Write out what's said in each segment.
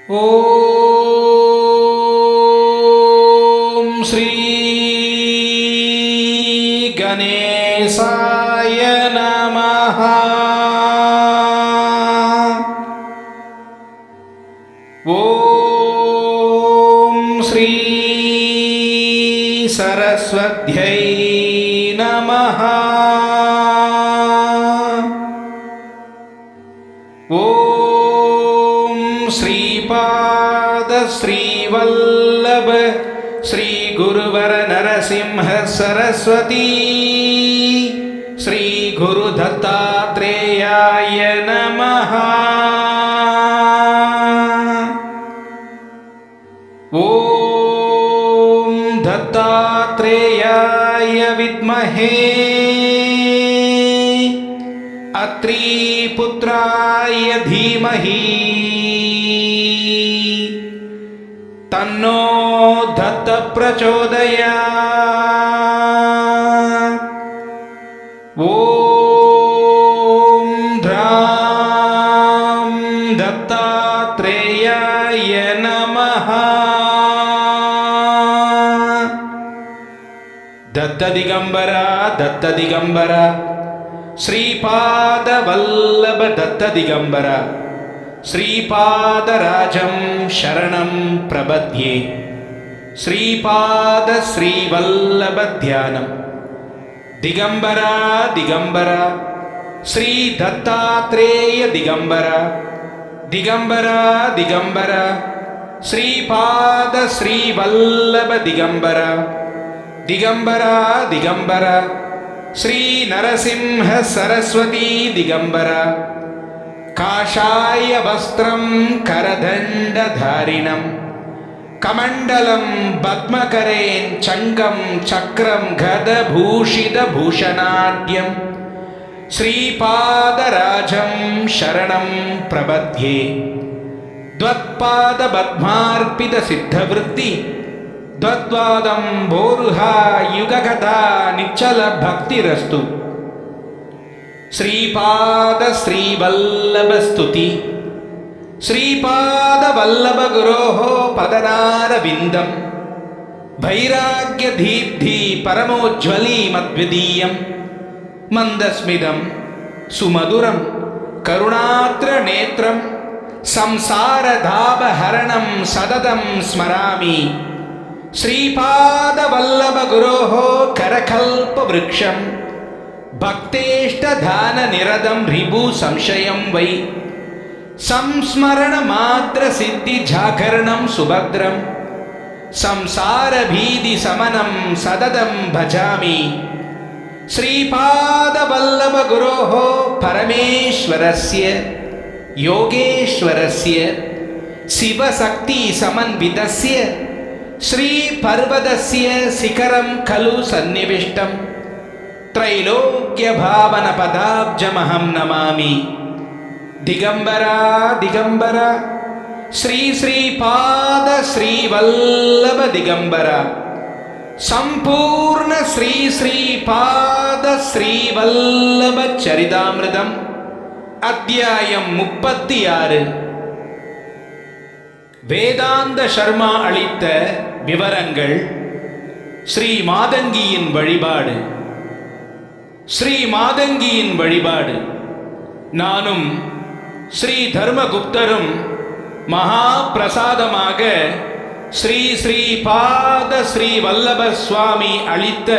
ஓம் ஸ்ரீ கணேசாய நமஹ. ஓம் ஸ்ரீ சரஸ்வத்யை நமஹ. ஓம் ஸ்ரீபாத ஸ்ரீவல்லப ஸ்ரீ குருவர் நரசிம்ஹ சரஸ்வதி ஸ்ரீ குரு தத்தாத்ரேயாய நமஹ. ஓம் தத்தாத்ரேயாய வித்மஹே அத்ரி புத்ராய தீமஹி தன்னோ தத்த பிரச்சோதயாத். ஓம் த்ராம் தத்தாத்ரேயாய நமஹ. தத்த திகம்பரா தத்த திகம்பரா ஸ்ரீபாத வல்லப தத்த திகம்பரா ஸ்ரீபாதராஜம் சரணம் பிரபத்யே. ஸ்ரீபாத ஸ்ரீவல்லப தியானம். திகம்பரா திகம்பரா ஸ்ரீ தத்தாத்ரேய திகம்பரா திகம்பரா திகம்பரா ஸ்ரீபாத ஸ்ரீவல்லப திகம்பரா திகம்பரா திகம்பரா ஸ்ரீ நரசிம்ஹ சரஸ்வதி திகம்பரா. காஷாய வஸ்திரம் கரதண்டதாரிணம் கமண்டலம் பத்மகரேன் சங்கம் சக்கரம் கதபூஷித பூஷணாட்யம் ஸ்ரீபாதராஜம் சரணம் பிரபத்யே. த்வத்பாத பத்மார்ப்பித சித்தவிருத்தி த்வத்வாதம் போருஹா யுககதா நிச்சல பக்திரஸ்து. ஸ்ரீபாத ஸ்ரீவல்லப ஸ்துதி. ஸ்ரீபாத வல்லப குரோஹோ பதனாரவிந்தம் வைராக்ய தீப்தி பரமோஜ்வலி மத்விதீயம். மந்தஸ்மிதம் சுமதுரம் கருணாத்ர நேத்ரம் சம்சாரதாபஹரணம் சததம் ஸ்மராமி. ஸ்ரீபாத வல்லப குரோஹோ கரகல்ப விருக்ஷம் பக்தேஷ்டதான நிரதம் ரிபு சம்சயம் வை. சம்ஸ்மரண மாத்திர சித்தி ஜாகரணம் சுபத்ரம் சம்சார பீதி சமனம் சததம் பஜாமி. ஸ்ரீபாத வல்லப குரோஹோ பரமேஸ்வரஸ்ய யோகேஸ்வரஸ்ய சிவசக்தி சமன்விதஸ்ய ஸ்ரீ பர்வதஸ்ய சிகரம் கலு சந்நிவிஷ்டம். த்ரைலோக்ய பாவன பதாப்ஜமஹம் நமாமி. திகம்பரா திகம்பரா ஸ்ரீ ஸ்ரீபாத ஸ்ரீவல்லப திகம்பரா சம்பூர்ண ஸ்ரீ ஸ்ரீபாத ஸ்ரீவல்லப சரிதாமிருதம். அத்தியாயம் 36. வேதாந்த சர்மா அளித்த விவரங்கள். ஸ்ரீ மாதங்கியின் வழிபாடு. ஸ்ரீ மாதங்கியின் வழிபாடு. நானும் ஸ்ரீ தர்மகுப்தரும் மகா பிரசாதமாக ஸ்ரீ ஸ்ரீபாத ஸ்ரீ வல்லப சுவாமி அளித்த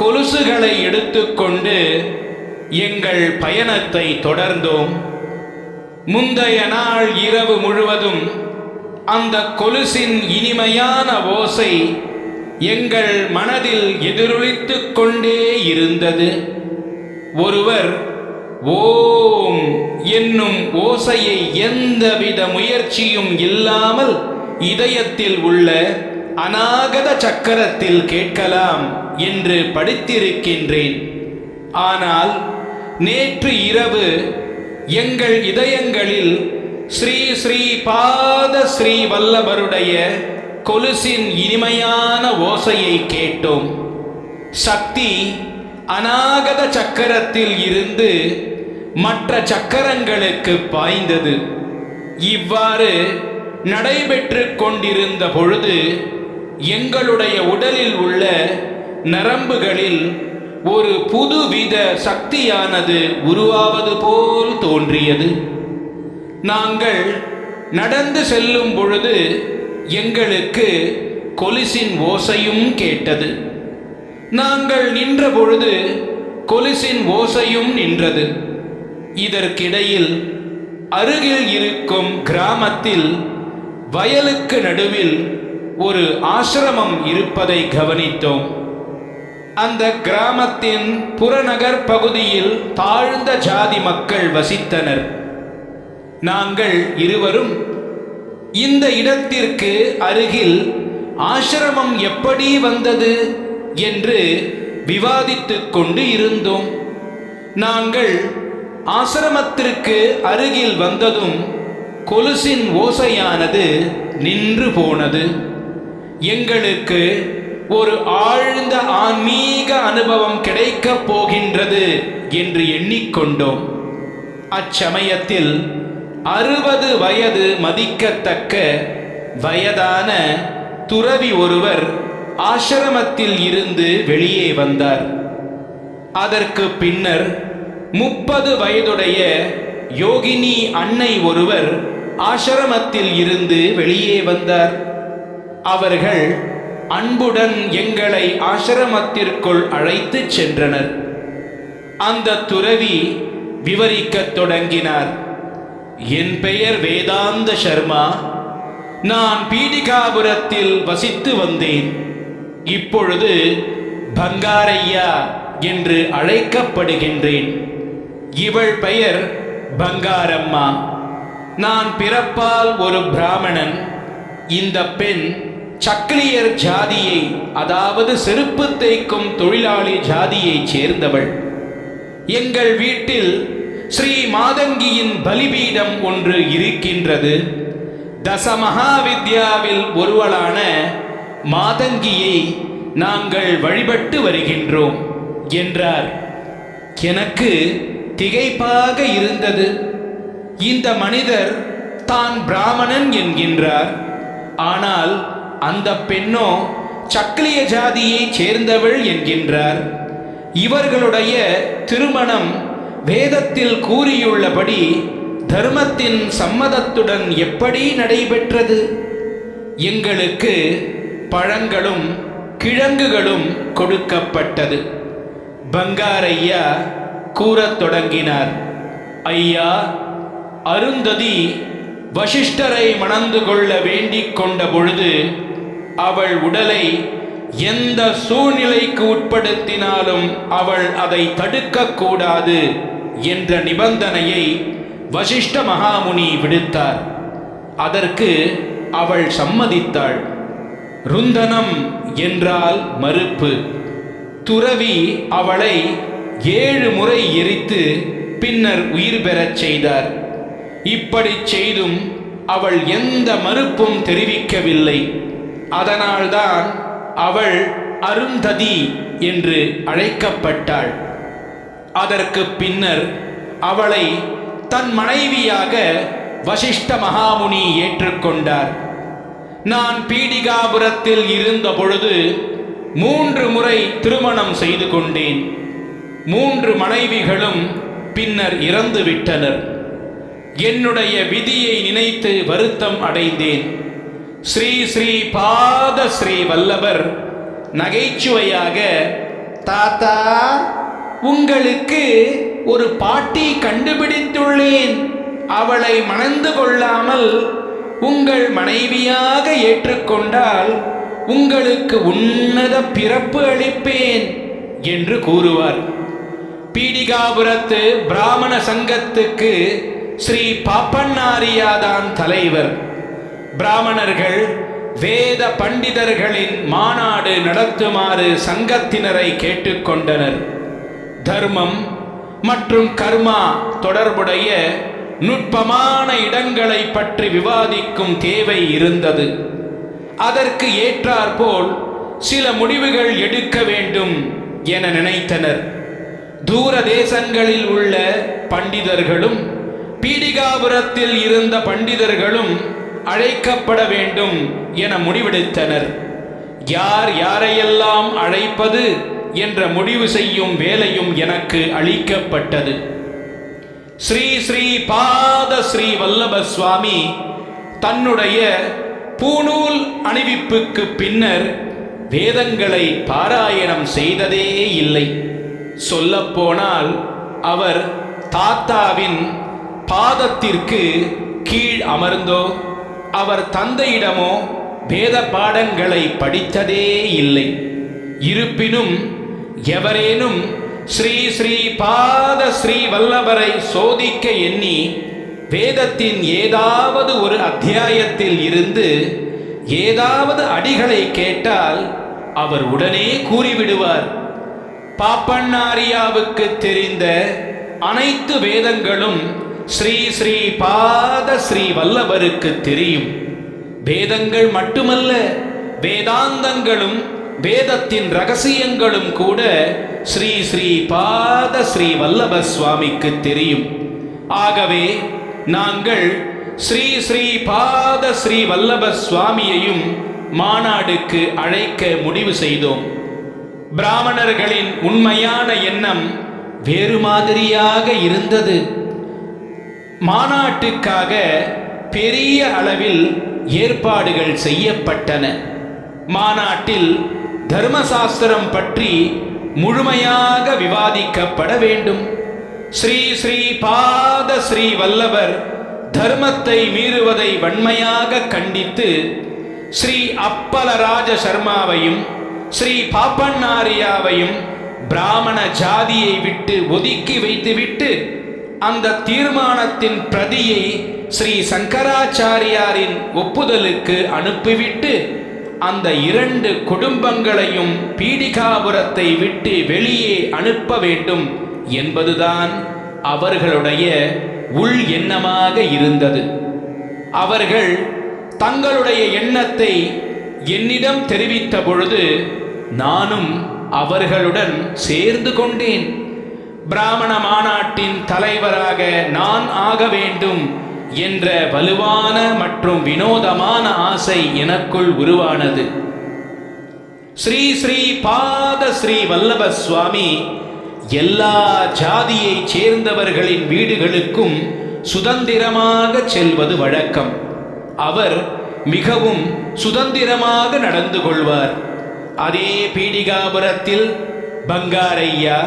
கொலுசுகளை எடுத்துக்கொண்டு எங்கள் பயணத்தை தொடர்ந்தோம். முந்தைய நாள் இரவு முழுவதும் அந்த கொலுசின் இனிமையான ஓசை எங்கள் மனதில் எதிரொலித்துக் கொண்டே இருந்தது. ஒருவர் ஓம் என்னும் ஓசையை எந்தவித முயற்சியும் இல்லாமல் இதயத்தில் உள்ள அநாகத சக்கரத்தில் கேட்கலாம் என்று படித்திருக்கின்றேன். ஆனால் நேற்று இரவு எங்கள் இதயங்களில் ஸ்ரீ ஸ்ரீபாத ஸ்ரீ வல்லபருடைய கொலுசின் இனிமையான ஓசையை கேட்டோம். சக்தி அநாகத சக்கரத்தில் இருந்து மற்ற சக்கரங்களுக்கு பாய்ந்தது. இவ்வாறு நடைபெற்று கொண்டிருந்த பொழுது எங்களுடைய உடலில் உள்ள நரம்புகளில் ஒரு புதுவித சக்தியானது உருவாவது போல் தோன்றியது. நாங்கள் நடந்து செல்லும் பொழுது எங்களுக்கு கொலுசின் ஓசையும் கேட்டது. நாங்கள் நின்ற பொழுது கொலுசின் ஓசையும் நின்றது. இதற்கிடையில் அருகில் இருக்கும் கிராமத்தில் வயலுக்கு நடுவில் ஒரு ஆசிரமம் இருப்பதை கவனித்தோம். அந்த கிராமத்தின் புறநகர் பகுதியில் தாழ்ந்த ஜாதி மக்கள் வசித்தனர். நாங்கள் இருவரும் இந்த இடத்திற்கு அருகில் ஆசிரமம் எப்படி வந்தது என்று விவாதித்துக் கொண்டு இருந்தோம். நாங்கள் ஆசிரமத்திற்கு அருகில் வந்ததும் கொலுசின் ஓசையானது நின்று போனது. எங்களுக்கு ஒரு ஆழ்ந்த ஆன்மீக அனுபவம் கிடைக்கப் போகின்றது என்று எண்ணிக்கொண்டோம். அச்சமயத்தில் 60 வயது மதிக்கத்தக்க வயதான துறவி ஒருவர் ஆசிரமத்தில் இருந்து வெளியே வந்தார். அதற்கு பின்னர் 30 வயதுடைய யோகினி அன்னை ஒருவர் ஆசிரமத்தில் இருந்து வெளியே வந்தார். அவர்கள் அன்புடன் எங்களை ஆசிரமத்திற்குள் அழைத்து சென்றனர். அந்த துறவி விவரிக்கத் தொடங்கினார். என் பெயர் வேதாந்த சர்மா. நான் பீடிகாபுரத்தில் வசித்து வந்தேன். இப்பொழுது பங்காரையா என்று அழைக்கப்படுகின்றேன். இவள் பெயர் பங்காரம்மா. நான் பிறப்பால் ஒரு பிராமணன். இந்த பெண் சக்கிலியர் ஜாதியை, அதாவது செருப்பு தேய்க்கும் தொழிலாளி ஜாதியைச் சேர்ந்தவள். எங்கள் வீட்டில் ஸ்ரீ மாதங்கியின் பலிபீடம் ஒன்று இருக்கின்றது. தசமகாவித்யாவில் ஒருவளான மாதங்கியை நாங்கள் வழிபட்டு வருகின்றோம் என்றார். எனக்கு திகைப்பாக இருந்தது. இந்த மனிதர் தான் பிராமணன் என்கின்றார். ஆனால் அந்த பெண்ணோ சக்கிலிய ஜாதியைச் சேர்ந்தவள் என்கின்றார். இவர்களுடைய திருமணம் வேதத்தில் கூறியுள்ளபடி தர்மத்தின் சம்மதத்துடன் எப்படி நடைபெற்றது? எங்களுக்கு பழங்களும் கிழங்குகளும் கொடுக்கப்பட்டது. பங்காரையா கூறத் தொடங்கினார். ஐயா, அருந்ததி வசிஷ்டரை மணந்து கொள்ள வேண்டிக் கொண்ட பொழுது அவள் உடலை எந்த சூழ்நிலைக்கு உட்படுத்தினாலும் அவள் அதை தடுக்கக்கூடாது என்ற நிபந்தனையை வசிஷ்ட மகாமுனி விடுத்தார். அதற்கு அவள் சம்மதித்தாள். ருந்தனம் என்றால் மறுப்பு. துறவி அவளை 7 முறை எரித்து பின்னர் உயிர் பெறச் செய்தார். இப்படி செய்தும் அவள் எந்த மறுப்பும் தெரிவிக்கவில்லை. அதனால்தான் அவள் அருந்ததி என்று அழைக்கப்பட்டாள். அதற்கு பின்னர் அவளை தன் மனைவியாக வசிஷ்ட மகாமுனி ஏற்றுக்கொண்டார். நான் பீடிகாபுரத்தில் இருந்த பொழுது 3 முறை திருமணம் செய்து கொண்டேன். 3 மனைவிகளும் பின்னர் இறந்து விட்டனர். என்னுடைய விதியை நினைத்து வருத்தம் அடைந்தேன். ஸ்ரீ ஸ்ரீ பாத ஸ்ரீ வல்லபர் நகைச்சுவையாக, தாத்தா, உங்களுக்கு ஒரு பாட்டி கண்டுபிடித்துள்ளேன். அவளை மணந்து கொள்ளாமல் உங்கள் மனைவியாக ஏற்றுக்கொண்டால் உங்களுக்கு உன்னத பிறப்பு அளிப்பேன் என்று கூறுவார். பீடிகாபுரத்து பிராமண சங்கத்துக்கு ஸ்ரீ பாப்பண்ணாரியாதான் தலைவர். பிராமணர்கள் வேத பண்டிதர்களின் மாநாடு நடத்துமாறு சங்கத்தினரை கேட்டுக்கொண்டனர். தர்மம் மற்றும் கர்மா தொடர்புடைய நுட்பமான இடங்களை பற்றி விவாதிக்கும் தேவை இருந்தது. அதற்கு ஏற்றாற்போல் சில முடிவுகள் எடுக்க வேண்டும் என நினைத்தனர். தூர தேசங்களில் உள்ள பண்டிதர்களும் பீடிகாபுரத்தில் இருந்த பண்டிதர்களும் அழைக்கப்பட வேண்டும் என முடிவெடுத்தனர். யார் யாரையெல்லாம் அழைப்பது என்ற முடிவு செய்யும் வேலையும் எனக்கு அளிக்கப்பட்டது. ஸ்ரீ ஸ்ரீ பாத ஸ்ரீ வல்லப சுவாமி தன்னுடைய பூணூல் அணிவிப்புக்கு பின்னர் வேதங்களை பாராயணம் செய்ததே இல்லை. சொல்லப்போனால் அவர் தாத்தாவின் பாதத்திற்கு கீழ் அமர்ந்தோ அவர் தந்தையிடமோ வேத பாடங்களை படித்ததே இல்லை. இருப்பினும் எவரேனும் ஸ்ரீ ஸ்ரீ பாத ஸ்ரீ வல்லபரை சோதிக்க எண்ணி வேதத்தின் ஏதாவது ஒரு அத்தியாயத்தில் இருந்து ஏதாவது அடிகளை கேட்டால் அவர் உடனே கூறிவிடுவார். பாப்பண்ணாரியாவுக்கு தெரிந்த அனைத்து வேதங்களும் ஸ்ரீ ஸ்ரீ பாத ஸ்ரீ வல்லபருக்கு தெரியும். வேதங்கள் மட்டுமல்ல, வேதாந்தங்களும் வேதத்தின் ரகசியங்களும் கூட ஸ்ரீ ஸ்ரீ பாத ஸ்ரீ வல்லப சுவாமிக்கு தெரியும். ஆகவே நாங்கள் ஸ்ரீ ஸ்ரீ பாத ஸ்ரீ வல்லப சுவாமியையும் மாநாடுக்கு அழைக்க முடிவு செய்தோம். பிராமணர்களின் உண்மையான எண்ணம் வேறு மாதிரியாக இருந்தது. மாநாட்டுக்காக பெரிய அளவில் ஏற்பாடுகள் செய்யப்பட்டன. மாநாட்டில் தர்மசாஸ்திரம் பற்றி முழுமையாக விவாதிக்கப்பட வேண்டும். ஸ்ரீ ஸ்ரீ பாத ஸ்ரீ வல்லபர் தர்மத்தை மீறுவதை வன்மையாக கண்டித்து ஸ்ரீ அப்பலராஜ சர்மாவையும் ஸ்ரீ பாப்பண்ணாரியாவையும் பிராமண ஜாதியை விட்டு ஒதுக்கி வைத்துவிட்டு அந்த தீர்மானத்தின் பிரதியை ஸ்ரீ சங்கராச்சாரியாரின் ஒப்புதலுக்கு அனுப்பிவிட்டு அந்த 2 குடும்பங்களையும் பீடிகாபுரத்தை விட்டு வெளியே அனுப்ப வேண்டும் என்பதுதான் அவர்களுடைய உள் எண்ணமாக இருந்தது. அவர்கள் தங்களுடைய எண்ணத்தை என்னிடம் தெரிவித்த பொழுது நானும் அவர்களுடன் சேர்ந்து கொண்டேன். பிராமண மாநாட்டின் தலைவராக நான் ஆக வேண்டும் என்ற வலுவான மற்றும் வினோதமான ஆசை எனக்குள் உருவானது. ஸ்ரீ ஸ்ரீ பாத ஸ்ரீ வல்லப சுவாமி எல்லா ஜாதியை சேர்ந்தவர்களின் வீடுகளுக்கும் சுதந்திரமாக செல்வது வழக்கம். அவர் மிகவும் சுதந்திரமாக நடந்து கொள்வார். அதே பீடிகாபுரத்தில் பங்காரையா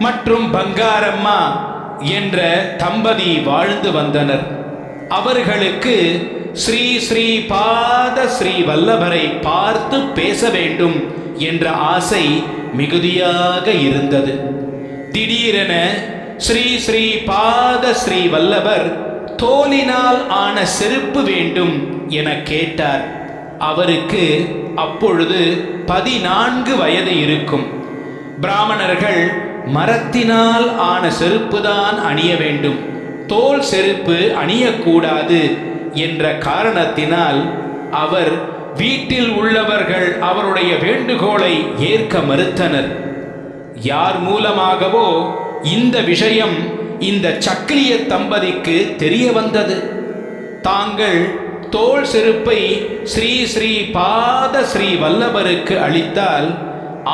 மற்றும் பங்காரம்மா என்ற தம்பதி வாழ்ந்து வந்தனர். அவர்களுக்கு ஸ்ரீ ஸ்ரீ பாத ஸ்ரீ வல்லபரை பார்த்து பேச வேண்டும் என்ற ஆசை மிகுதியாக இருந்தது. திடீரென ஸ்ரீ ஸ்ரீ பாத ஸ்ரீ வல்லபர் தோலினால் ஆன செருப்பு வேண்டும் என கேட்டார். அவருக்கு அப்பொழுது 14 வயது இருக்கும். பிராமணர்கள் மரத்தினால் ஆன செருப்புதான் அணிய வேண்டும், தோல் செருப்பு அணியக்கூடாது என்ற காரணத்தினால் அவர் வீட்டில் உள்ளவர்கள் அவருடைய வேண்டுகோளை ஏற்க மறுத்தனர். யார் மூலமாகவோ இந்த விஷயம் இந்த சக்கிலிய தம்பதிக்கு தெரிய வந்தது. தாங்கள் தோல் செருப்பை ஸ்ரீ ஸ்ரீ பாத ஸ்ரீ வல்லபருக்கு அளித்தால்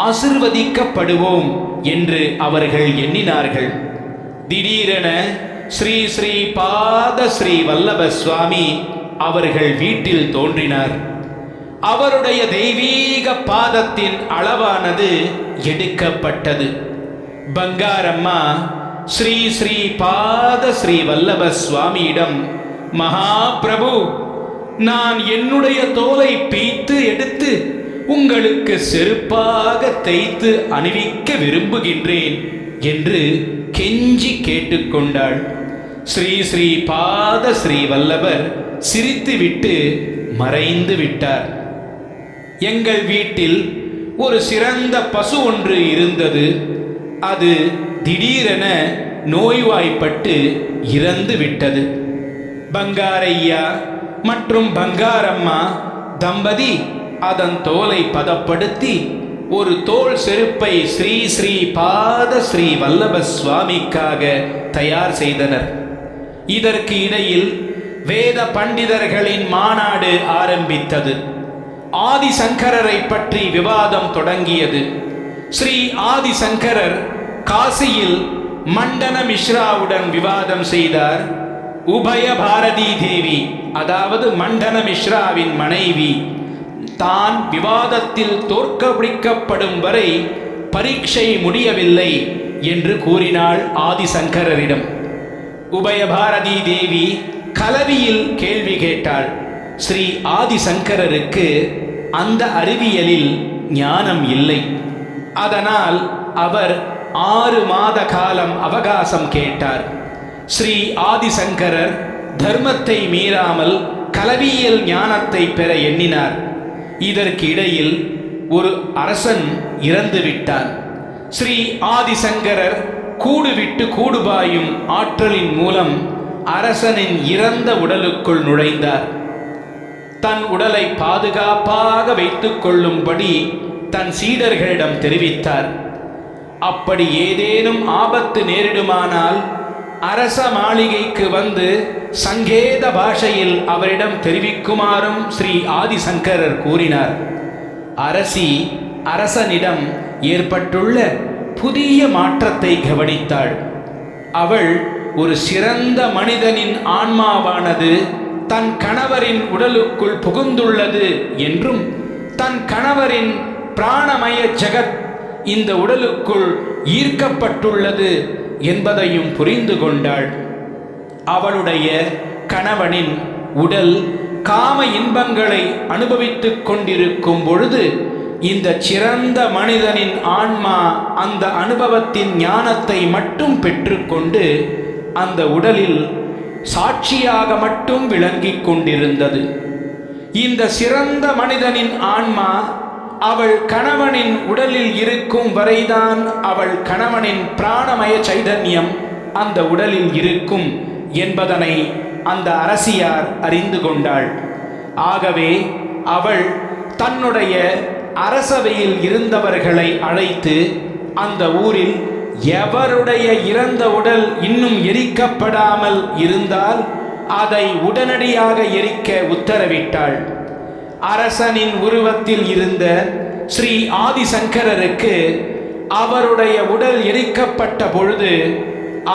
ஆசிர்வதிக்கப்படுவோம் என்று அவர்கள் எண்ணினார்கள். திடீரென ஸ்ரீ ஸ்ரீ பாத ஸ்ரீ வல்லப சுவாமி அவர்கள் வீட்டில் தோன்றினார். அவருடைய தெய்வீக பாதத்தின் அளவானது எடுக்கப்பட்டது. பங்காரம்மா ஸ்ரீ ஸ்ரீ பாத ஸ்ரீ வல்லப சுவாமியிடம், மகாபிரபு, நான் என்னுடைய தோலை பீய்த்து எடுத்து உங்களுக்கு செருப்பாக தைத்து அணிவிக்க விரும்புகின்றேன் என்று கெஞ்சி கேட்டுக்கொண்டாள். ஸ்ரீ ஸ்ரீ பாத ஸ்ரீ வல்லபர் சிரித்துவிட்டு மறைந்து விட்டார். எங்கள் வீட்டில் ஒரு சிறந்த பசு ஒன்று இருந்தது. அது திடீரென நோய்வாய்ப்பட்டு இறந்து விட்டது. பங்காரையா மற்றும் பங்காரம்மா தம்பதி அதன் தோலை பதப்படுத்தி ஒரு தோல் செருப்பை ஸ்ரீ ஸ்ரீ பாத ஸ்ரீ வல்லப சுவாமிக்காக தயார் செய்தனர். இதற்கு இடையில் வேத பண்டிதர்களின் மாநாடு ஆரம்பித்தது. ஆதிசங்கரரை பற்றி விவாதம் தொடங்கியது. ஸ்ரீ ஆதிசங்கரர் காசியில் மண்டன மிஸ்ராவுடன் விவாதம் செய்தார். உபய பாரதி தேவி, அதாவது மண்டன மிஸ்ராவின் மனைவி, தான் விவாதத்தில் தோற்கடிக்கப்படும் வரை பரீட்சை முடியவில்லை என்று கூறினாள் ஆதிசங்கரரிடம். உபய பாரதி தேவி கலவியில் கேள்வி கேட்டாள். ஸ்ரீ ஆதிசங்கரருக்கு அந்த அறிவியலில் ஞானம் இல்லை. அதனால் அவர் 6 மாத காலம் அவகாசம் கேட்டார். ஸ்ரீ ஆதிசங்கரர் தர்மத்தை மீறாமல் கலவியல் ஞானத்தை பெற எண்ணினார். இதற்கு இடையில் ஒரு அரசன் இறந்துவிட்டான். ஸ்ரீ ஆதிசங்கரர் கூடு விட்டு கூடுபாயும் ஆற்றலின் மூலம் அரசனின் இறந்த உடலுக்குள் நுழைந்தார். தன் உடலை பாதுகாப்பாக வைத்துக் கொள்ளும்படி தன் சீடர்களிடம் தெரிவித்தார். அப்படி ஏதேனும் ஆபத்து நேரிடுமானால் அரச மாளிகைக்கு வந்து சங்கேத பாஷையில் அவரிடம் தெரிவிக்குமாறும் ஸ்ரீ ஆதிசங்கரர் கூறினார். அரசி அரசனிடம் ஏற்பட்டுள்ள புதிய மாற்றத்தை கவனித்தாள். அவள் ஒரு சிறந்த மனிதனின் ஆன்மாவானது தன் கணவரின் உடலுக்குள் புகுந்துள்ளது என்றும், தன் கணவரின் பிராணமய ஜகத் இந்த உடலுக்குள் ஈர்க்கப்பட்டுள்ளது என்பதையும் புரிந்து கொண்டாள். அவளுடைய கணவனின் உடல் காம இன்பங்களை அனுபவித்துக் கொண்டிருக்கும் பொழுது இந்த சிறந்த மனிதனின் ஆன்மா அந்த அனுபவத்தின் ஞானத்தை மட்டும் பெற்றுக்கொண்டு அந்த உடலில் சாட்சியாக மட்டும் விளங்கிக் கொண்டிருந்தது. இந்த சிறந்த மனிதனின் ஆன்மா அவள் கணவனின் உடலில் இருக்கும் வரைதான் அவள் கணவனின் பிராணமய சைதன்யம் அந்த உடலில் இருக்கும் என்பதனை அந்த அரசியார் அறிந்து கொண்டாள். ஆகவே அவள் தன்னுடைய அரசவையில் இருந்தவர்களை அழைத்து அந்த ஊரில் எவருடைய இறந்த உடல் இன்னும் எரிக்கப்படாமல் இருந்தால் அதை உடனடியாக எரிக்க உத்தரவிட்டாள். அரசனின் உருவத்தில் இருந்த ஸ்ரீ ஆதிசங்கரருக்கு அவருடைய உடல் எரிக்கப்பட்ட பொழுது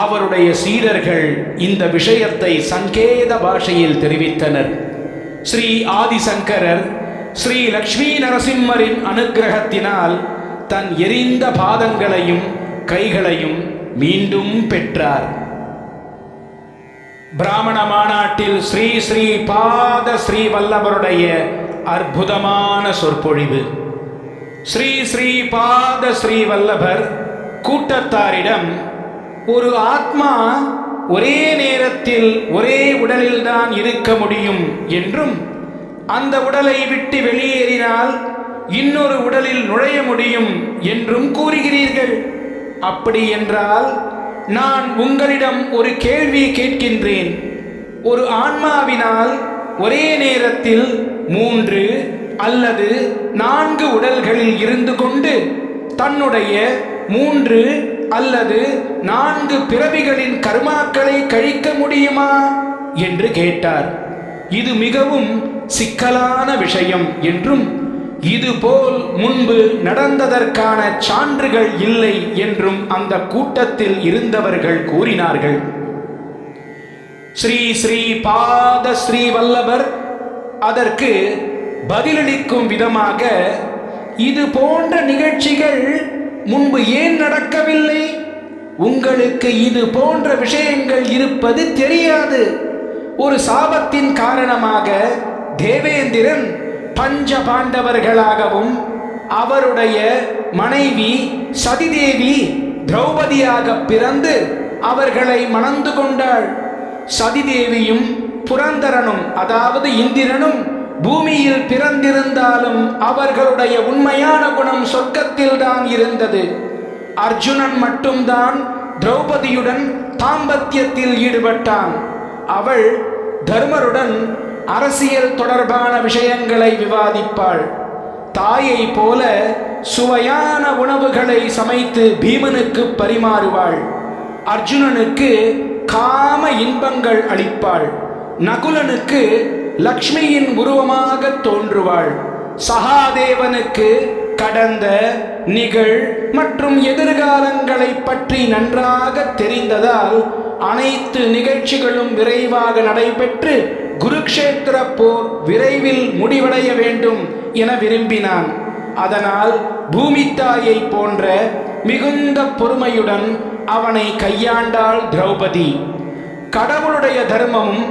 அவருடைய சீடர்கள் இந்த விஷயத்தை சங்கேத பாஷையில் தெரிவித்தனர். ஸ்ரீ ஆதிசங்கரர் ஸ்ரீ லக்ஷ்மி நரசிம்மரின் அனுக்கிரகத்தினால் தன் எரிந்த பாதங்களையும் கைகளையும் மீண்டும் பெற்றார். பிராமண மாநாட்டில் ஸ்ரீ ஸ்ரீ பாத ஸ்ரீ வல்லபருடைய அற்புதமான சொற்பொழிவு. ஸ்ரீ ஸ்ரீ பாத ஸ்ரீ வல்லபர் கூட்டத்தாரிடம், ஒரு ஆத்மா ஒரே நேரத்தில் ஒரே உடலில்தான் இருக்க முடியும் என்றும், அந்த உடலை விட்டு வெளியேறினால் இன்னொரு உடலில் நுழைய முடியும் என்றும் கூறுகிறீர்கள். அப்படி என்றால் நான் உங்களிடம் ஒரு கேள்வி கேட்கின்றேன். ஒரு ஆன்மாவினால் ஒரே நேரத்தில் 3 அல்லது 4 உடல்களில் இருந்து கொண்டு தன்னுடைய 3 அல்லது 4 பிறவிகளின் கர்மாக்களை கழிக்க முடியுமா என்று கேட்டார். இது மிகவும் சிக்கலான விஷயம் என்றும், இதுபோல் முன்பு நடந்ததற்கான சான்றுகள் இல்லை என்றும் அந்த கூட்டத்தில் இருந்தவர்கள் கூறினார்கள். ஸ்ரீ ஸ்ரீ பாத ஸ்ரீ வல்லபர் அதற்கு பதிலளிக்கும் விதமாக, இது போன்ற நிகழ்ச்சிகள் முன்பு ஏன் நடக்கவில்லை? உங்களுக்கு இது போன்ற விஷயங்கள் இருப்பது தெரியாது. ஒரு சாபத்தின் காரணமாக தேவேந்திரன் பஞ்ச பாண்டவர்களாகவும் அவருடைய மனைவி சதிதேவி திரௌபதியாக பிறந்து அவர்களை மணந்து கொண்டாள். சதிதேவியும் புரந்தரனும், அதாவது இந்திரனும் பூமியில் பிறந்திருந்தாலும் அவர்களுடைய உண்மையான குணம் சொர்க்கத்தில் தான் இருந்தது. அர்ஜுனன் மட்டும்தான் திரௌபதியுடன் தாம்பத்தியத்தில் ஈடுபட்டான். அவள் தர்மருடன் அரசியல் தொடர்பான விஷயங்களை விவாதிப்பாள். தாயை போல சுவையான உணவுகளை சமைத்து பீமனுக்கு பரிமாறுவாள். அர்ஜுனனுக்கு காம இன்பங்கள் அளிப்பாள். நகுலனுக்கு லக்ஷ்மியின் உருவமாக தோன்றுவாள். சகாதேவனுக்கு கடந்த, நிகழ் மற்றும் எதிர்காலங்களை பற்றி நன்றாக தெரிந்ததால் அனைத்து நிகழ்ச்சிகளும் விரைவாக நடைபெற்று குருக்ஷேத்திர போர் விரைவில் முடிவடைய வேண்டும் என விரும்பினான். அதனால் பூமித்தாயை போன்ற மிகுந்த பொறுமையுடன் அவனை கையாண்டாள் திரௌபதி. கடவுளுடைய தர்மமும்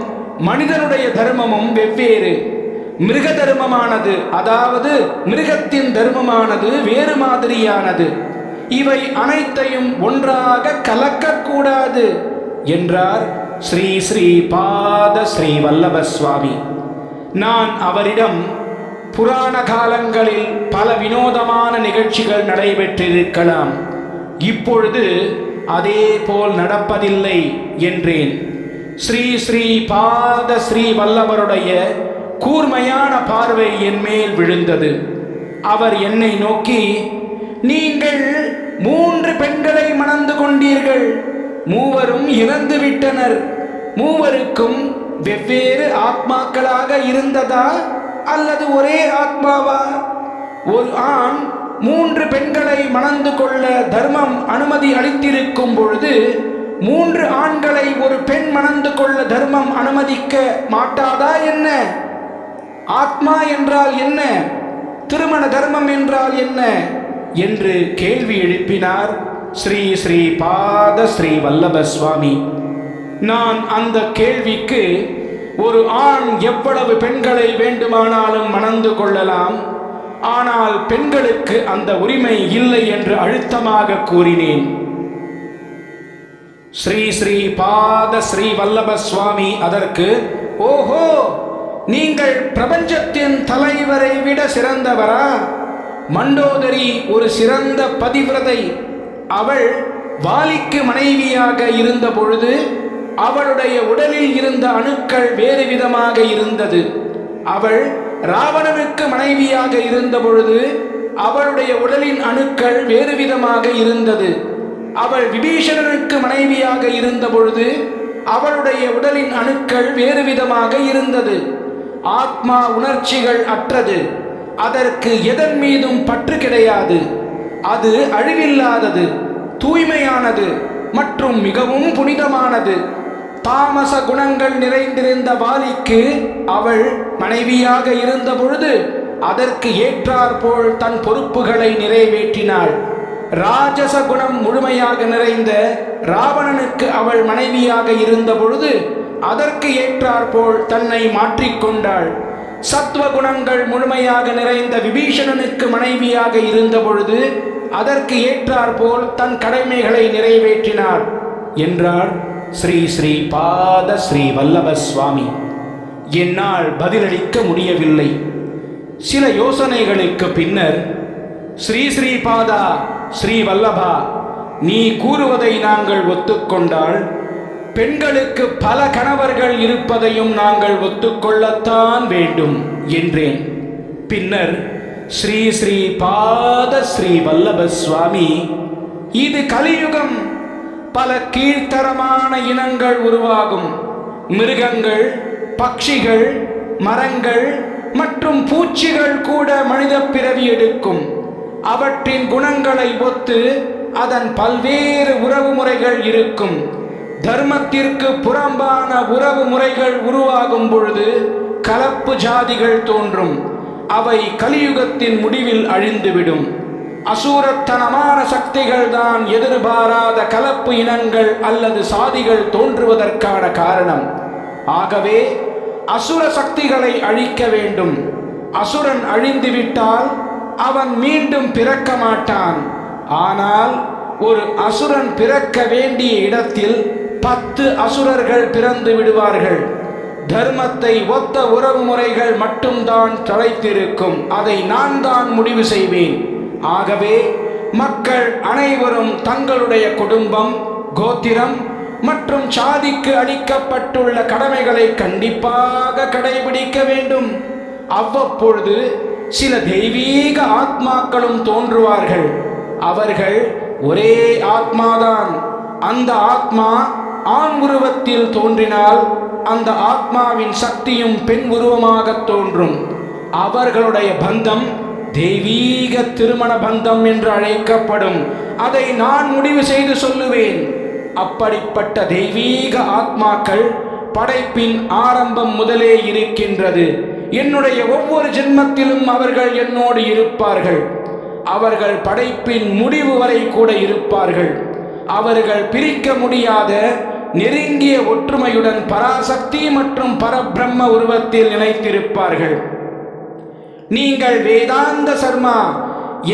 மனிதனுடைய தர்மமும் வெவ்வேறு. மிருக தர்மமானது, அதாவது மிருகத்தின் தர்மமானது வேறு மாதிரியானது. இவை அனைத்தையும் ஒன்றாக கலக்கக்கூடாது என்றார் ஸ்ரீ ஸ்ரீ பாத ஸ்ரீ வல்லப சுவாமி. நான் அவரிடம் புராண காலங்களில் பல வினோதமான நிகழ்ச்சிகள் நடைபெற்றிருக்கலாம், இப்பொழுது அதே போல் நடப்பதில்லை என்றேன். ஸ்ரீ ஸ்ரீ பாத ஸ்ரீ வல்லபருடைய கூர்மையான பார்வை என் மேல் விழுந்தது. அவர் என்னை நோக்கி, நீங்கள் 3 பெண்களை மணந்து கொண்டீர்கள், மூவரும் இறந்து விட்டனர். மூவருக்கும் வெவ்வேறு ஆத்மாக்களாக இருந்ததா அல்லது ஒரே ஆத்மாவா? ஒரு ஆண் 3 பெண்களை மணந்து கொள்ள தர்மம் அனுமதி அளித்திருக்கும் பொழுது 3 ஆண்களை ஒரு பெண் மணந்து கொள்ள தர்மம் அனுமதிக்க மாட்டாதா என்ன? ஆத்மா என்றால் என்ன? திருமண தர்மம் என்றால் என்ன என்று கேள்வி எழுப்பினார் ஸ்ரீ ஸ்ரீ பாத ஸ்ரீ வல்லப சுவாமி. நான் அந்த கேள்விக்கு, ஒரு ஆண் எவ்வளவு பெண்களை வேண்டுமானாலும் மணந்து கொள்ளலாம், ஆனால் பெண்களுக்கு அந்த உரிமை இல்லை என்று அழுத்தமாக கூறினேன். ஸ்ரீ ஸ்ரீ பாத ஸ்ரீ வல்லப சுவாமி அதற்கு, ஓஹோ, நீங்கள் பிரபஞ்சத்தின் தலைவரை விட சிறந்தவரா? மண்டோதரி ஒரு சிறந்த பதிவிரதை. அவள் வாலிக்கு மனைவியாக இருந்த பொழுது அவளுடைய உடலில் இருந்த அணுக்கள் வேறு விதமாக இருந்தது. அவள் ராவணனுக்கு மனைவியாக இருந்த பொழுது அவளுடைய உடலின் அணுக்கள் வேறு விதமாக இருந்தது. அவள் விபீஷணனுக்கு மனைவியாக இருந்த பொழுது அவளுடைய உடலின் அணுக்கள் வேறு விதமாக இருந்தது. ஆத்மா உணர்ச்சிகள் அற்றது. அதற்கு எதன் மீதும் பற்று கிடையாது. அது அழிவில்லாதது, தூய்மையானது மற்றும் மிகவும் புனிதமானது. தாமச குணங்கள் நிறைந்திருந்த வாலிக்கு அவள் மனைவியாக இருந்த பொழுது அதற்கு ஏற்றாற்போல் தன் பொறுப்புகளை நிறைவேற்றினாள். ராஜச குணம் முழுமையாக நிறைந்த ராவணனுக்கு அவள் மனைவியாக இருந்த பொழுது அதற்கு ஏற்றாற்போல் தன்னை மாற்றிக்கொண்டாள். சத்துவ குணங்கள் முழுமையாக நிறைந்த விபீஷணனுக்கு மனைவியாக இருந்த பொழுது அதற்கு ஏற்றாற்போல் தன் கடமைகளை நிறைவேற்றினார் என்றார் ஸ்ரீ ஸ்ரீ பாத ஸ்ரீ வல்லப சுவாமி. என்னால் பதிலளிக்க முடியவில்லை. சில யோசனைகளுக்கு பின்னர், ஸ்ரீ ஸ்ரீ பாதா ஸ்ரீ வல்லபா, நீ கூறுவதை நாங்கள் ஒத்துக்கொண்டால் பெண்களுக்கு பல கணவர்கள் இருப்பதையும் நாங்கள் ஒத்துக்கொள்ளத்தான் வேண்டும் என்றேன். பின்னர் ஸ்ரீ ஸ்ரீ பாத ஸ்ரீ வல்லப சுவாமி, இது கலியுகம். பல கீழ்த்தரமான இனங்கள் உருவாகும். மிருகங்கள், பட்சிகள், மரங்கள் மற்றும் பூச்சிகள் கூட மனித பிறவி எடுக்கும். அவற்றின் குணங்களை ஒத்து அதன் பல்வேறு உறவு முறைகள் இருக்கும். தர்மத்திற்கு புறம்பான உறவு முறைகள் உருவாகும் பொழுது கலப்பு ஜாதிகள் தோன்றும். அவை கலியுகத்தின் முடிவில் அழிந்துவிடும். அசூரத்தனமான சக்திகள் தான் எதிர்பாராத கலப்பு இனங்கள் அல்லது சாதிகள் தோன்றுவதற்கான காரணம். ஆகவே அசுர சக்திகளை அழிக்க வேண்டும். அசுரன் அழிந்துவிட்டால் அவன் மீண்டும் பிறக்க மாட்டான். ஆனால் ஒரு அசுரன் பிறக்க வேண்டிய இடத்தில் 10 அசுரர்கள் பிறந்து விடுவார்கள். தர்மத்தை ஒத்த உறவு முறைகள் மட்டும்தான் தலைத்திருக்கும். அதை நான் தான் முடிவு செய்வேன். ஆகவே மக்கள் அனைவரும் தங்களுடைய குடும்பம், கோத்திரம் மற்றும் சாதிக்கு அளிக்கப்பட்டுள்ள கடமைகளை கண்டிப்பாக கடைபிடிக்க வேண்டும். அவ்வப்பொழுது சில தெய்வீக ஆத்மாக்களும் தோன்றுவார்கள். அவர்கள் ஒரே ஆத்மாதான். அந்த ஆத்மா ஆண் உருவத்தில் தோன்றினால் அந்த ஆத்மாவின் சக்தியும் பெண் உருவமாக தோன்றும். அவர்களுடைய பந்தம் தெய்வீக திருமண பந்தம் என்று அழைக்கப்படும். அதை நான் முடிவு செய்து சொல்லுவேன். அப்படிப்பட்ட தெய்வீக ஆத்மாக்கள் படைப்பின் ஆரம்பம் முதலே இருக்கின்றது. என்னுடைய ஒவ்வொரு ஜென்மத்திலும் அவர்கள் என்னோடு இருப்பார்கள். அவர்கள் படைப்பின் முடிவு வரை கூட இருப்பார்கள். அவர்கள் பிரிக்க முடியாத நெருங்கிய ஒற்றுமையுடன் பராசக்தி மற்றும் பரபிரம்ம உருவத்தில் நிலைத்திருப்பார்கள். நீங்கள் வேதாந்த சர்மா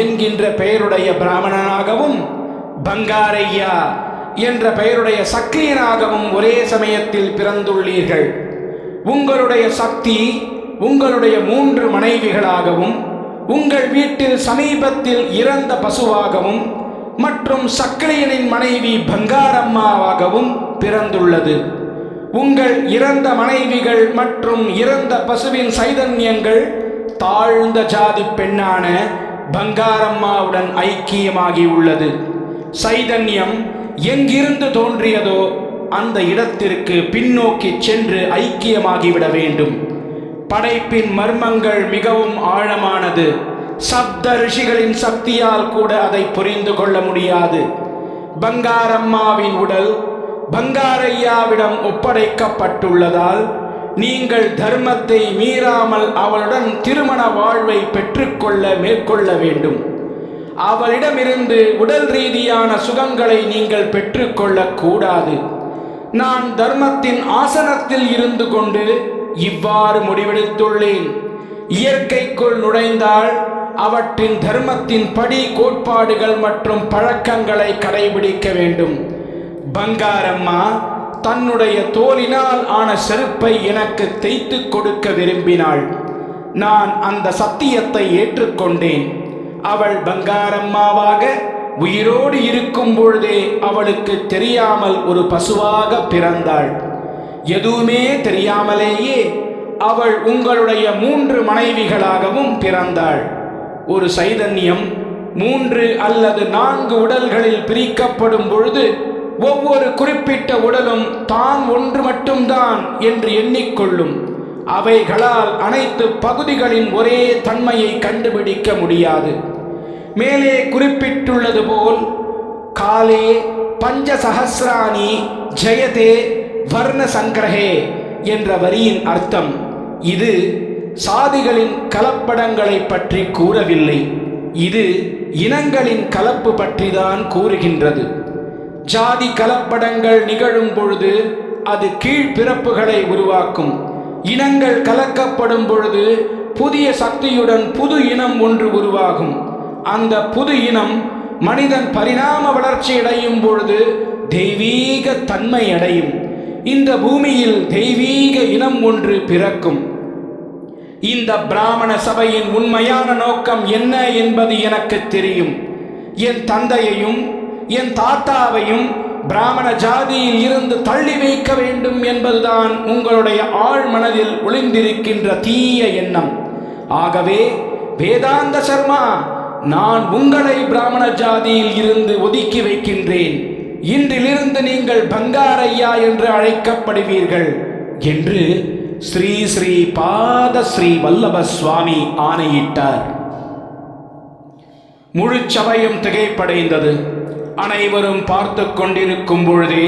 என்கின்ற பெயருடைய பிராமணனாகவும் பங்காரையா என்ற பெயருடைய சக்கிரியனாகவும் ஒரே சமயத்தில் பிறந்துள்ளீர்கள். உங்களுடைய சக்தி உங்களுடைய 3 மனைவிகளாகவும், உங்கள் வீட்டில் சமீபத்தில் இறந்த பசுவாகவும் மற்றும் சக்கிரியனின் மனைவி பங்காரம்மாவாகவும் பிறந்துள்ளது. உங்கள் இறந்த மனைவிகள் மற்றும் இறந்த பசுவின் சைதன்யங்கள் தாழ்ந்த ஜாதி பெண்ணான பங்காரம்மாவுடன் ஐக்கியமாகி உள்ளது. சைதன்யம் எங்கிருந்து தோன்றியதோ அந்த இடத்திற்கு பின்னோக்கி சென்று ஐக்கியமாகிவிட வேண்டும். படைப்பின் மர்மங்கள் மிகவும் ஆழமானது. சப்த ரிஷிகளின் சக்தியால் கூட அதை புரிந்து கொள்ள முடியாது. பங்காரம்மாவின் உடல் பங்காரையாவிடம் ஒப்படைக்கப்பட்டுள்ளதால் நீங்கள் தர்மத்தை மீறாமல் அவளுடன் திருமண வாழ்வை பெற்றுக்கொள்ள மேற்கொள்ள வேண்டும். அவளிடமிருந்து உடல் ரீதியான சுகங்களை நீங்கள் பெற்றுக்கொள்ளக் கூடாது. நான் தர்மத்தின் ஆசனத்தில் இருந்து கொண்டு இவ்வாறு முடிவெடுத்துள்ளேன். இயற்கைக்குள் நுழைந்தால் அவற்றின் தர்மத்தின் படி கோட்பாடுகள் மற்றும் பழக்கங்களை கடைபிடிக்க வேண்டும். பங்காரம்மா தன்னுடைய தோலினால் ஆன செருப்பை எனக்கு தைத்து கொடுக்க விரும்பினாள். நான் அந்த சத்தியத்தை ஏற்றுக்கொண்டேன். அவள் பங்காரம்மாவாக உயிரோடு இருக்கும் பொழுதே அவளுக்கு தெரியாமல் ஒரு பசுவாக பிறந்தாள். எதுவுமே தெரியாமலேயே அவள் உங்களுடைய 3 மனைவிகளாகவும் பிறந்தாள். ஒரு சைதன்யம் 3 அல்லது 4 உடல்களில் பிரிக்கப்படும் பொழுது ஒவ்வொரு குறிப்பிட்ட உடலும் தான் ஒன்று மட்டும்தான் என்று எண்ணிக்கொள்ளும். அவைகளால் அனைத்து பகுதிகளின் ஒரே தன்மையை கண்டுபிடிக்க முடியாது. மேலே குறிப்பிட்டுள்ளது போல் காலே பஞ்சசஹஸ்ராணி ஜெயதே வர்ண சங்கிரகே என்ற வரியின் அர்த்தம் இது சாதிகளின் கலப்படங்களை பற்றி கூறவில்லை. இது இனங்களின் கலப்பு பற்றிதான் கூறுகின்றது. ஜாதி கலப்படங்கள் நிகழும் பொழுது அது கீழ்பிறப்புகளை உருவாக்கும். இனங்கள் கலக்கப்படும் பொழுது புதிய சக்தியுடன் புது இனம் ஒன்று உருவாகும். அந்த புது இனம் மனிதன் பரிணாம வளர்ச்சி அடையும் பொழுது தெய்வீக தன்மை அடையும். இந்த பூமியில் தெய்வீக இனம் ஒன்று பிறக்கும். இந்த பிராமண சபையின் உண்மையான நோக்கம் என்ன என்பது எனக்கு தெரியும். என் தந்தையையும் என் தாத்தாவையும் பிராமண ஜாதியில் இருந்து தள்ளி வைக்க வேண்டும் என்பதுதான் உங்களுடைய ஆழ் மனதில் ஒளிந்திருக்கின்ற தீய எண்ணம். ஆகவே வேதாந்த சர்மா, நான் உங்களை பிராமண ஜாதியில் இருந்து ஒதுக்கி வைக்கின்றேன். இன்றிலிருந்து நீங்கள் பங்காரையா என்று அழைக்கப்படுவீர்கள் என்று ஸ்ரீ ஸ்ரீ பாத ஸ்ரீ வல்லப சுவாமி ஆணையிட்டார். முழு சபையும் திகைப்படைந்தது. அனைவரும் பார்த்து கொண்டிருக்கும் பொழுதே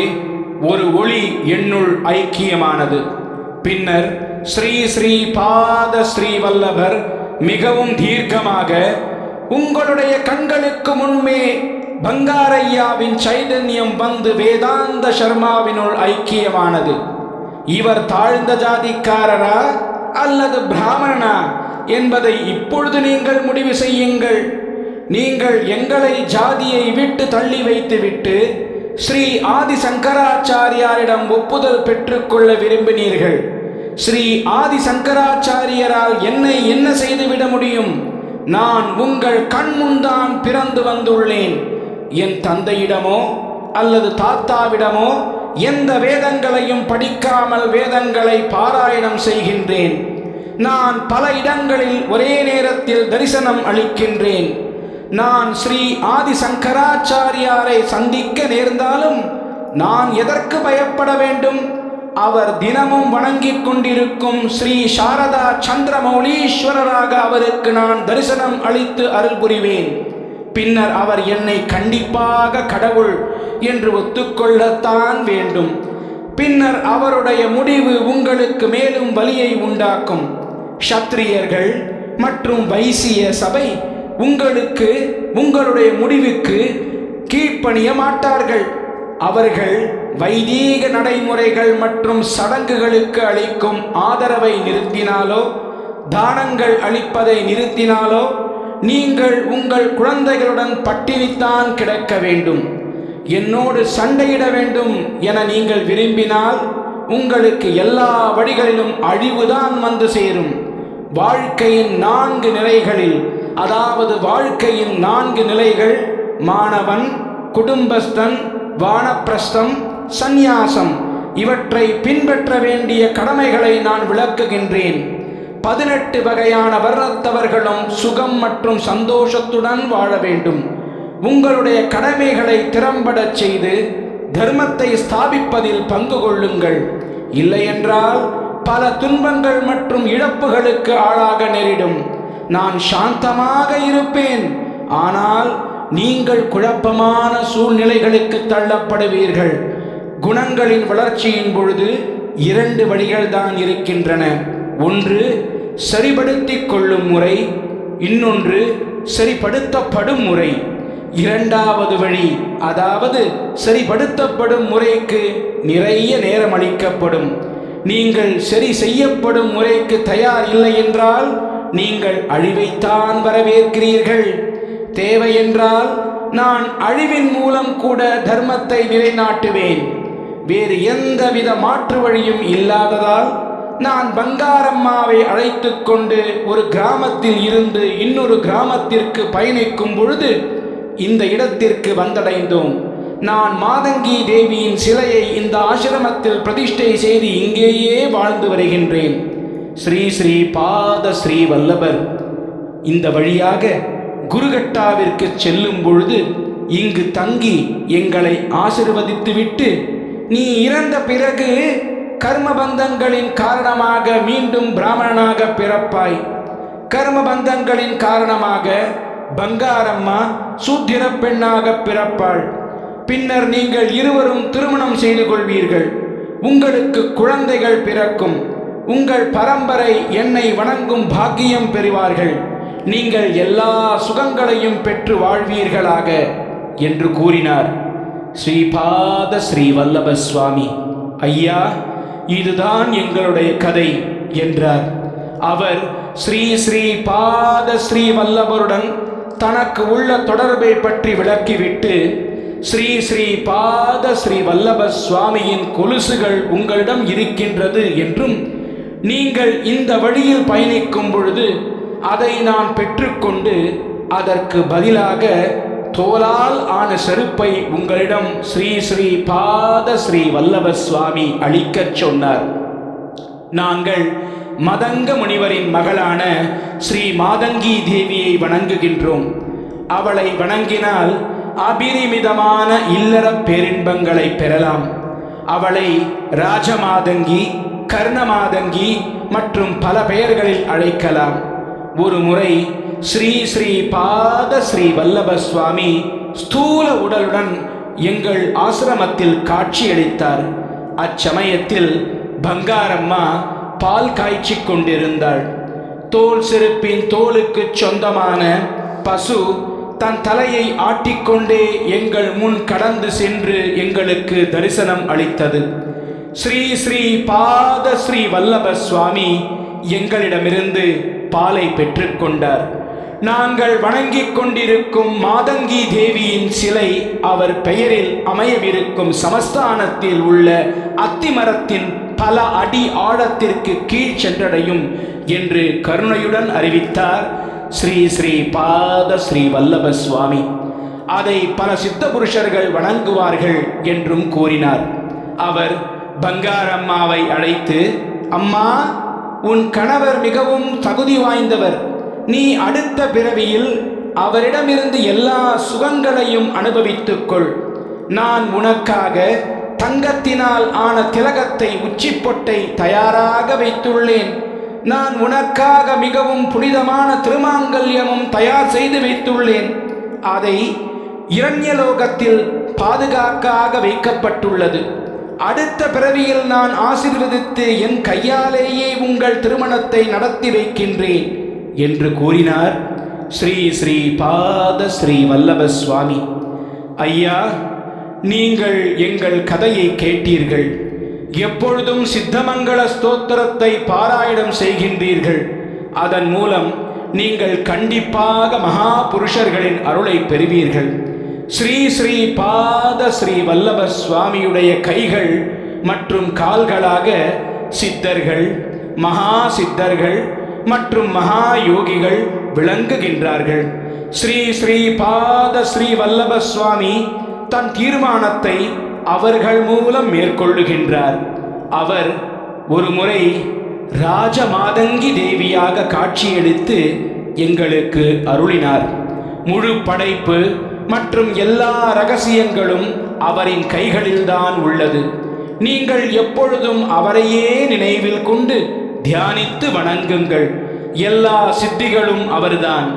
ஒரு ஒளி என்னுள் ஐக்கியமானது. பின்னர் ஸ்ரீ ஸ்ரீ பாத ஸ்ரீ வல்லபர் மிகவும் தீர்க்கமாக, உங்களுடைய கண்களுக்கு முன்பே பங்காரையாவின் சைதன்யம் வந்து வேதாந்த சர்மாவினுள் ஐக்கியமானது. இவர் தாழ்ந்த ஜாதிக்காரரா அல்லது பிராமணனா என்பதை இப்பொழுது நீங்கள் முடிவு செய்யுங்கள். நீங்கள் எங்களை ஜாதியை விட்டு தள்ளி வைத்துவிட்டு ஸ்ரீ ஆதி சங்கராச்சாரியாரிடம் ஒப்புதல் பெற்றுக்கொள்ள விரும்பினீர்கள். ஸ்ரீ ஆதி சங்கராச்சாரியரால் என்னை என்ன செய்துவிட முடியும்? நான் உங்கள் கண் முன்தான் பிறந்து வந்துள்ளேன். என் தந்தையிடமோ அல்லது தாத்தாவிடமோ எந்த வேதங்களையும் படிக்காமல் வேதங்களை பாராயணம் செய்கின்றேன். நான் பல இடங்களில் ஒரே நேரத்தில் தரிசனம் அளிக்கின்றேன். நான் ஸ்ரீ ஆதி சங்கராச்சாரியாரை சந்திக்க நேர்ந்தாலும் நான் எதற்கு பயப்பட வேண்டும்? அவர் தினமும் வணங்கிக் கொண்டிருக்கும் ஸ்ரீ சாரதா சந்திரமௌலீஸ்வரராக அவருக்கு நான் தரிசனம் அளித்து அருள் புரிவேன். பின்னர் அவர் என்னை கண்டிப்பாக கடவுள் என்று ஒத்துக்கொள்ளத்தான் வேண்டும். பின்னர் அவருடைய முடிவு உங்களுக்கு மேலும் வலியை உண்டாக்கும். க்ஷத்திரியர்கள் மற்றும் வைசிய சபை உங்களுடைய முடிவுக்கு கீழ்ப்பணிய மாட்டார்கள். அவர்கள் வைதீக நடைமுறைகள் மற்றும் சடங்குகளுக்கு அளிக்கும் ஆதரவை நிறுத்தினாலோ, தானங்கள் அளிப்பதை நிறுத்தினாலோ, நீங்கள் உங்கள் குழந்தைகளுடன் பட்டினித்தான் கிடக்க வேண்டும். என்னோடு சண்டையிட வேண்டும் என நீங்கள் விரும்பினால் உங்களுக்கு எல்லா வழிகளிலும் அழிவுதான் வந்து சேரும். வாழ்க்கையின் 4 நிலைகளில், அதாவது வாழ்க்கையின் 4 நிலைகள் மாணவன், குடும்பஸ்தன், வானப்பிரஸ்தம், சந்நியாசம், இவற்றை பின்பற்ற வேண்டிய கடமைகளை நான் விளக்குகின்றேன். 18 வகையான வர்ணத்தவர்களும் சுகம் மற்றும் சந்தோஷத்துடன் வாழ வேண்டும். உங்களுடைய கடமைகளை திறம்படச் செய்து தர்மத்தை ஸ்தாபிப்பதில் பங்கு கொள்ளுங்கள். இல்லையென்றால் பல துன்பங்கள் மற்றும் இழப்புகளுக்கு ஆளாக நேரிடும். நான் சாந்தமாக இருப்பேன், ஆனால் நீங்கள் குழப்பமான சூழ்நிலைகளுக்கு தள்ளப்படுவீர்கள். குணங்களின் வளர்ச்சியின் பொழுது 2 வழிகள் தான் இருக்கின்றன. ஒன்று சரிபடுத்திக் கொள்ளும் முறை, இன்னொன்று சரிபடுத்தப்படும் முறை. 2வது வழி, அதாவது சரிபடுத்தப்படும் முறைக்கு நிறைய நேரம் அளிக்கப்படும். நீங்கள் சரி செய்யப்படும் முறைக்கு தயார் இல்லை என்றால் நீங்கள் அழிவைத்தான் வரவேற்கிறீர்கள். தேவையென்றால் நான் அழிவின் மூலம் கூட தர்மத்தை நிலைநாட்டுவேன். வேறு எந்தவித மாற்று வழியும் இல்லாததால் நான் பங்காரம்மாவை அழைத்து கொண்டு ஒரு கிராமத்தில் இருந்து இன்னொரு கிராமத்திற்கு பயணிக்கும் பொழுது இந்த இடத்திற்கு வந்தடைந்தோம். நான் மாதங்கி தேவியின் சிலையை இந்த ஆசிரமத்தில் பிரதிஷ்டை செய்து இங்கேயே வாழ்ந்து வருகின்றேன். ஸ்ரீ ஸ்ரீ பாத ஸ்ரீ வல்லபர் இந்த வழியாக குருகட்டாவிற்கு செல்லும் பொழுது இங்கு தங்கி எங்களை ஆசிர்வதித்துவிட்டு, நீ இறந்த பிறகு கர்மபந்தங்களின் காரணமாக மீண்டும் பிராமணனாக பிறப்பாய். கர்மபந்தங்களின் காரணமாக பங்காரம்மா சூத்திர பெண்ணாக பிறப்பாள். பின்னர் நீங்கள் இருவரும் திருமணம் செய்து கொள்வீர்கள். உங்களுக்கு குழந்தைகள் பிறக்கும். உங்கள் பரம்பரை என்னை வணங்கும் பாக்கியம் பெறுவார்கள். நீங்கள் எல்லா சுகங்களையும் பெற்று வாழ்வீர்களாக என்று கூறினார். ஸ்ரீபாத ஸ்ரீ வல்லப சுவாமி, ஐயா, இதுதான் எங்களுடைய கதை என்றார். அவர் ஸ்ரீ ஸ்ரீ பாத ஸ்ரீ வல்லபருடன் தனக்கு உள்ள தொடர்பை பற்றி விளக்கிவிட்டு, ஸ்ரீ ஸ்ரீ பாத ஸ்ரீ வல்லப சுவாமியின் கொலுசுகள் உங்களிடம் இருக்கின்றது என்றும், நீங்கள் இந்த வழியில் பயணிக்கும் பொழுது அதை நான் பெற்றுக்கொண்டு அதற்கு பதிலாக தோலால் ஆன செருப்பை உங்களிடம் ஸ்ரீ ஸ்ரீ பாத ஸ்ரீ வல்லப சுவாமி அளிக்கச் சொன்னார். நாங்கள் மதங்க முனிவரின் மகளான ஸ்ரீ மாதங்கி தேவியை வணங்குகின்றோம். அவளை வணங்கினால் அபரிமிதமான இல்லற பேரின்பங்களை பெறலாம். அவளை ராஜமாதங்கி, கர்ணமாதங்கி மற்றும் பல பெயர்களில் அழைக்கலாம். ஒரு முறை ஸ்ரீ ஸ்ரீ பாத ஸ்ரீ வல்லப சுவாமி ஸ்தூல உடலுடன் எங்கள் ஆசிரமத்தில் காட்சியளித்தார். அச்சமயத்தில் பங்காரம்மா பால் காய்ச்சி கொண்டிருந்தாள். தோல் செருப்பின் தோலுக்கு சொந்தமான பசு தன் தலையை ஆட்டிக்கொண்டே எங்கள் முன் கடந்து சென்று எங்களுக்கு தரிசனம் அளித்தது. ஸ்ரீ ஸ்ரீ பாத ஸ்ரீ வல்லப சுவாமி எங்களிடமிருந்து பாலை பெற்றுக்கொண்டார். நாங்கள் வணங்கிக் கொண்டிருக்கும் மாதங்கி தேவியின் சிலை அவர் பெயரில் அமையவிருக்கும் சமஸ்தானத்தில் உள்ள அத்திமரத்தின் பல அடி ஆழத்திற்கு கீழ் சென்றடையும் என்று கருணையுடன் அறிவித்தார் ஸ்ரீ ஸ்ரீ பாத ஸ்ரீ வல்லப சுவாமி. அதை பல சித்த புருஷர்கள் வணங்குவார்கள் என்றும் கூறினார். அவர் பங்காரம்மாவை அழைத்து, அம்மா, உன் கணவர் மிகவும் தகுதி வாய்ந்தவர். நீ அடுத்த பிறவியில் அவரிடமிருந்து எல்லா சுகங்களையும் அனுபவித்துக்கொள். நான் உனக்காக தங்கத்தினால் ஆன திலகத்தை உச்சிப்பொட்டை தயாராக வைத்துள்ளேன். நான் உனக்காக மிகவும் புனிதமான திருமாங்கல்யமும் தயார் செய்து வைத்துள்ளேன். அதை இரண்யலோகத்தில் பாதுகாக்காக வைக்கப்பட்டுள்ளது. அடுத்த பிறவியில் நான் ஆசீர்வதித்து என் கையாலேயே உங்கள் திருமணத்தை நடத்தி வைக்கின்றேன் என்று கூறினார் ஸ்ரீ ஸ்ரீ பாத ஸ்ரீ வல்லப சுவாமி. ஐயா, நீங்கள் எங்கள் கதையை கேட்டீர்கள். எப்பொழுதும் சித்தமங்கள ஸ்தோத்திரத்தை பாராயணம் செய்கின்றீர்கள். அதன் மூலம் நீங்கள் கண்டிப்பாக மகா புருஷர்களின் அருளை பெறுவீர்கள். ஸ்ரீ ஸ்ரீ பாத ஸ்ரீ வல்லப சுவாமியுடைய கைகள் மற்றும் கால்களாக சித்தர்கள், மகா சித்தர்கள் மற்றும் மகா யோகிகள் விளங்குகின்றார்கள். ஸ்ரீ ஸ்ரீ பாத ஸ்ரீ வல்லப சுவாமி தன் தீர்மானத்தை அவர்கள் மூலம் மேற்கொள்ளுகின்றார். அவர் ஒரு முறை ராஜமாதங்கி தேவியாக காட்சியளித்து எங்களுக்கு அருளினார். முழு படைப்பு மற்றும் எல்லா ரகசியங்களும் அவரின் கைகளில்தான் உள்ளது. நீங்கள் எப்பொழுதும் அவரையே நினைவில் கொண்டு தியானித்து வணங்குங்கள். எல்லா சித்திகளும் அவர்தான்.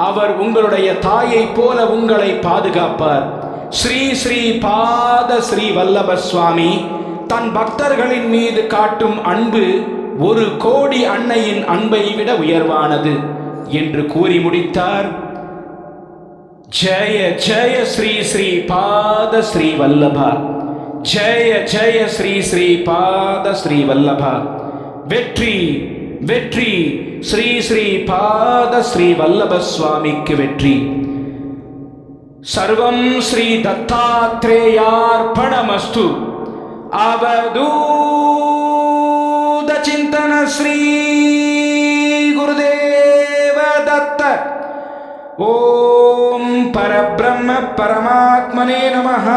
அவர் உங்களுடைய தாயை போல உங்களை பாதுகாப்பார். ஸ்ரீ ஸ்ரீ பாத ஸ்ரீ வல்லப சுவாமி தன் பக்தர்களின் மீது காட்டும் அன்பு 1 கோடி அன்னையின் அன்பை விட உயர்வானது என்று கூறி முடித்தார். ஜெய ஜெய ஸ்ரீ ஸ்ரீ பாத ஸ்ரீ வல்லபா. ஜெய ஜெய ஸ்ரீ ஸ்ரீ பாத ஸ்ரீ வல்லபா. வெற்றி வெற்றி. ஸ்ரீ ஸ்ரீ பாத ஸ்ரீ வல்லப சுவாமிக்கு வெற்றி. சர்வம் ஸ்ரீ தத்தாத்ரேயார்ப்பணமஸ்து. அவதூத சிந்தன ஸ்ரீ குருதேவ தத்த. ஓம் பரபிரம்ம பரமாத்மனே நமः.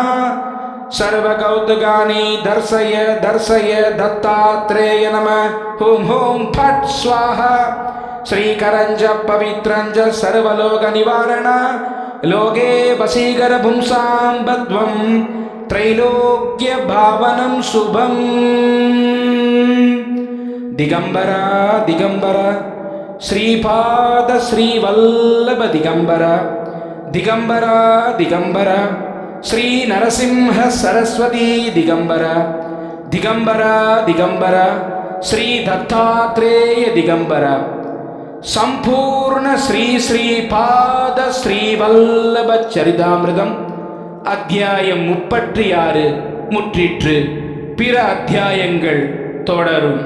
सर्वकौतुकानि दर्शय दर्शय दत्तात्रेय नमः. ओम ओम फट स्वाहा. श्रीकरंज पवित्रंज सर्वलोक निवारण. लोके वशीकर पुंसां बध्वं त्रैलोक्य भावनं शुभम्. दिगंबरा दिगंबरा श्रीपाद श्रीवल्लभ दिगंबरा. दिगंबरा दिगंबरा श्री नरसिंह सरस्वती दिगंबरा. दिगंबरा दिगंबरा श्री दत्तात्रेय दिगंबरा. संपूर्ण श्री श्री पाद श्री वल्लभ चरितामृतम அத்தியாயம் 36 முற்றிற்று. பிற அத்தியாயங்கள் தொடரும்.